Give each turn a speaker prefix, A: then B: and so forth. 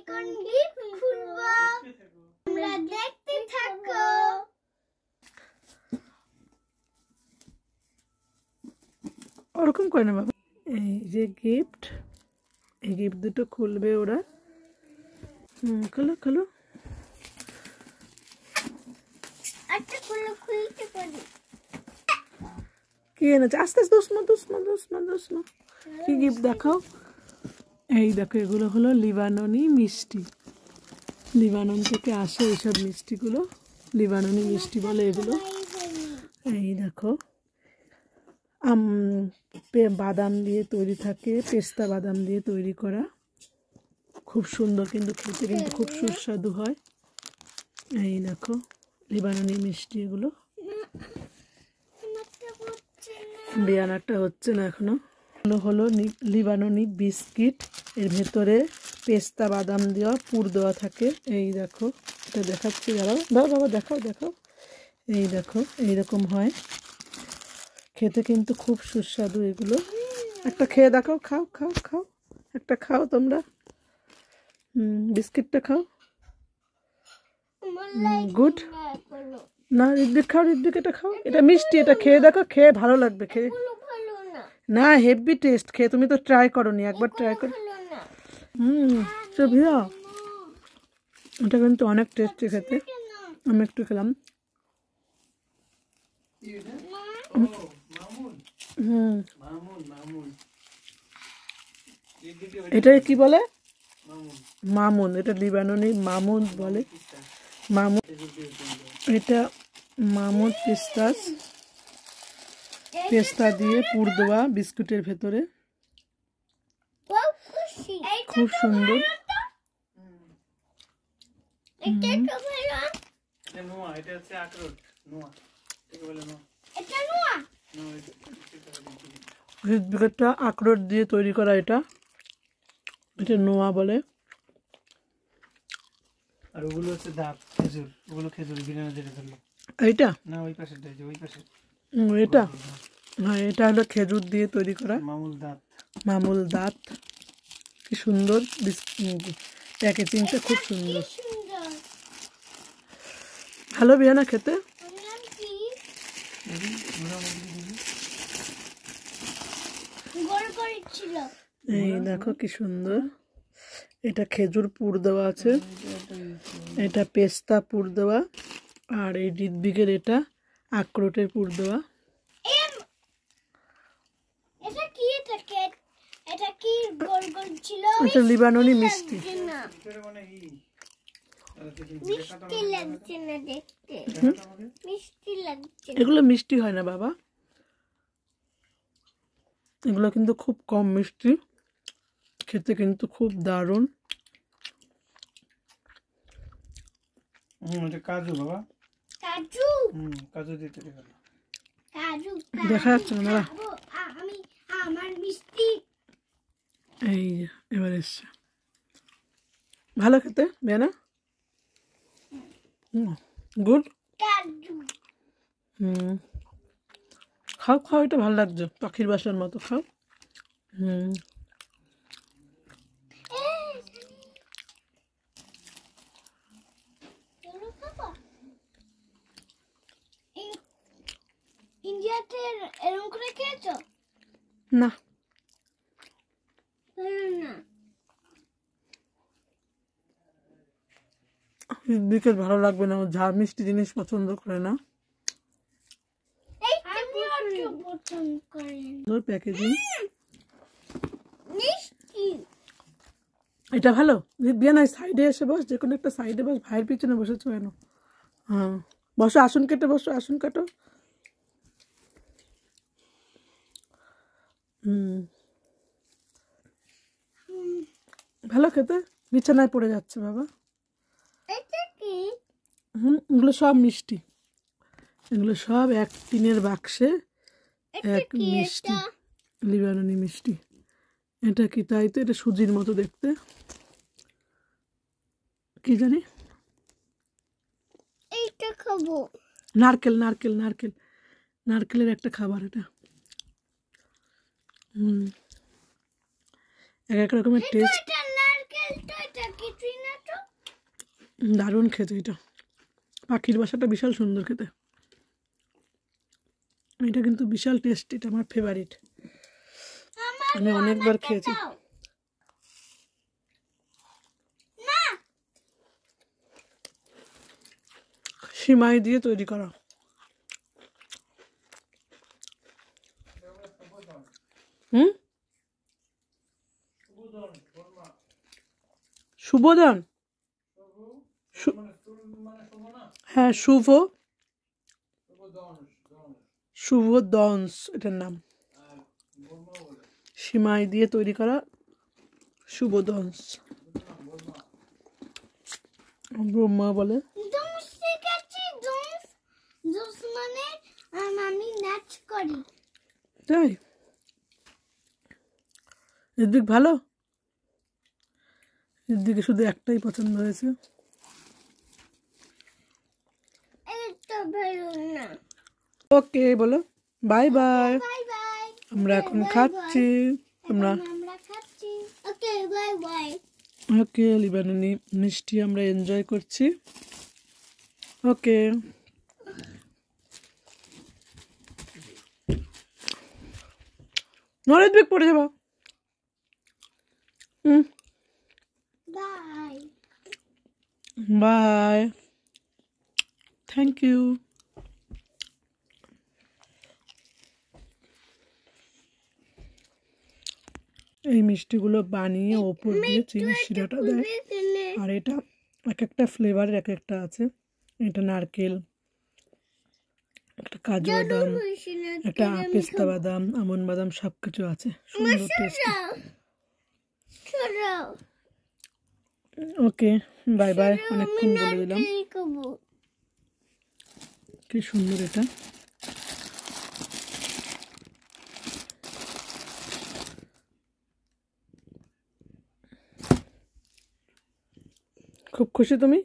A: এখন গিফট খুলবো, তোমরা দেখতে থাকো।
B: ওরকম করে না বাবা, এই যে গিফট, এই গিফট দুটো খুলবে ওরা। খোলো খোলো।
A: আচ্ছা খুলতে পারি।
B: কি এনেছে? আস্তে আস্তে দুসমা দুসমা দুসমা দুসমা। কি গিফট দেখাও? এই দেখো, এগুলো হলো লিবাননি মিষ্টি। লিবানন থেকে আসে এইসব মিষ্টিগুলো, লিবাননি মিষ্টি বলে এগুলো। এই দেখো, বাদাম দিয়ে তৈরি থাকে, পেস্তা বাদাম দিয়ে তৈরি করা, খুব সুন্দর, কিন্তু খেতে কিন্তু খুব সুস্বাদু হয়। এই দেখো লিবাননি মিষ্টি এগুলো। বিয়ানাটা হচ্ছে না এখনো। এগুলো হলো লিবাননি বিস্কিট, এর ভেতরে পেস্তা বাদাম দেওয়া পুর দেওয়া থাকে। এই দেখো, এটা দেখাচ্ছি, দাঁড়াও দাও বাবা, দেখাও দেখাও। এই দেখো এইরকম হয়, খেতে কিন্তু খুব সুস্বাদু এগুলো। একটা খেয়ে দেখাও, খাও খাও খাও, একটা খাও তোমরা। বিস্কিটটা খাও। গুড না, ঋদ্বিক খাও, ঋদ্বিক এটা খাও, এটা মিষ্টি, এটা খেয়ে দেখো, খেয়ে ভালো লাগবে। খেয়ে না, হেভি টেস্ট, খেয়ে তুমি তো ট্রাই করোনি, একবার ট্রাই করো। ভিয়া, এটা কিন্তু অনেক টেস্টি খেতে। আমি একটু খেলাম। এটা কি বলে? মামুন। এটা লিবাননি মামুন বলে, মামুন। এটা মামুন পিস্তাস, পেস্তা দিয়ে পুর দেওয়া বিস্কুটের ভেতরে, খুব সুন্দর। বিস্কুটটা আখরোট দিয়ে তৈরি করা, এটা এটা নোয়া বলে।
C: আর ওগুলো হচ্ছে দাঁত, খেজুর, ওগুলো খেজুর বিনা যেটা ধরলো।
B: এইটা
C: না, ওই পাশে যে ওই পাশে
B: এটা, হ্যাঁ এটা হলো খেজুর দিয়ে তৈরি করা
C: মামুল দাঁত।
B: মামুল দাঁত। কি সুন্দর প্যাকেজিংটা, খুব সুন্দর, ভালো বিয়ানা খেতে। এই দেখো কি সুন্দর, এটা খেজুর পুর দেওয়া আছে, এটা পেস্তা পুর দেওয়া, আর এই ঋদ্বিকের এটা আখরোটের পুর দেওয়া। এটা লিবাননি মিষ্টি। এগুলো মিষ্টি হয় না বাবা, এগুলো কিন্তু খুব কম মিষ্টি, খেতে কিন্তু খুব দারুণ।
C: এটা কাজু বাবা,
A: কাজু।
C: কাজু দিয়ে তৈরি করা।
A: কাজু
B: দেখা যাচ্ছে না দাঁড়া।
A: আমি আমার মিষ্টি।
B: এই যে এবার এসছে, ভালো খেতে বেনা। গুড।
A: কাজু।
B: খাও খাও, এটা ভালো লাগছে, পাখির বাসার মতো, খাও।
A: ইন্ডিয়াতে এরকম করে খেয়েছো?
B: না, বিকেল ভালো লাগবে না, ঝাল মিষ্টি জিনিস পছন্দ করে না। প্যাকেজিং এটা ভালো। বিয়ে নাই, সাইডে এসে বস, যে কোনো একটা সাইডে বস, ভাইয়ের পিছনে বসেছো কেন? হ্যাঁ বসো, আসন কেটে বসো, আসন কাটো। ভালো খেতে, বিছানায় পড়ে যাচ্ছে বাবা। এগুলো সব মিষ্টি, এগুলো সব এক টিনের বাক্সে এক মিষ্টি, লিবাননি মিষ্টি। এটা কি তাই তো? এটা সুজির মতো দেখতে, কি জানি।
A: এইটা খাবো।
B: নারকেল নারকেল নারকেল, নারকেলের একটা খাবার এটা। এক এক রকমের টেস্ট।
A: নারকেল তো এটা কিছুই
B: দারুণ খেতে এটা। পাখির বাসাটা বিশাল সুন্দর খেতে। এটা কিন্তু বিশাল টেস্টি, এটা আমার ফেভারিট। আমি অনেকবার খেয়েছি। সিমাই দিয়ে তৈরি করা। হুম, শুভদান, হ্যাঁ শুভ, শুভ দংস এটার নাম। সিমাই দিয়ে তৈরি করা শুভ দংস, ব্রহ্মা বলে।
A: দোষ শিখেছি, দোষ। দোষ মানে আমি নাচ করি।
B: তাই এদিক ভালো, এদিকে শুধু একটাই পছন্দ হয়েছে।
A: এটা ভালো না।
B: ওকে বলো বাই বাই।
A: Bye bye.
B: আমরা এখন খাচ্ছি। আমরা
A: খাচ্ছি। Okay bye bye.
B: ওকে, লিবাননি মিষ্টি আমরা এনজয় করছি। ওকে, নরেশ বেগ পড়ে যাবা।
A: Bye
B: bye, thank you. এই মিষ্টিগুলো বানিয়ে ওপর দিয়ে চিনি শিরাটা দেয়। আর এটা এক একটা ফ্লেভারের এক একটা আছে। এটা নারকেল, একটা কাজু বাদাম, একটা পেস্তা বাদাম, আমন্ড বাদাম, সবকিছু আছে। সুন্দর টেস্টি। ওকে বাই বাই, অনেকক্ষণ বলে দিলাম। কি সুন্দর এটা। খুব খুশি তুমি?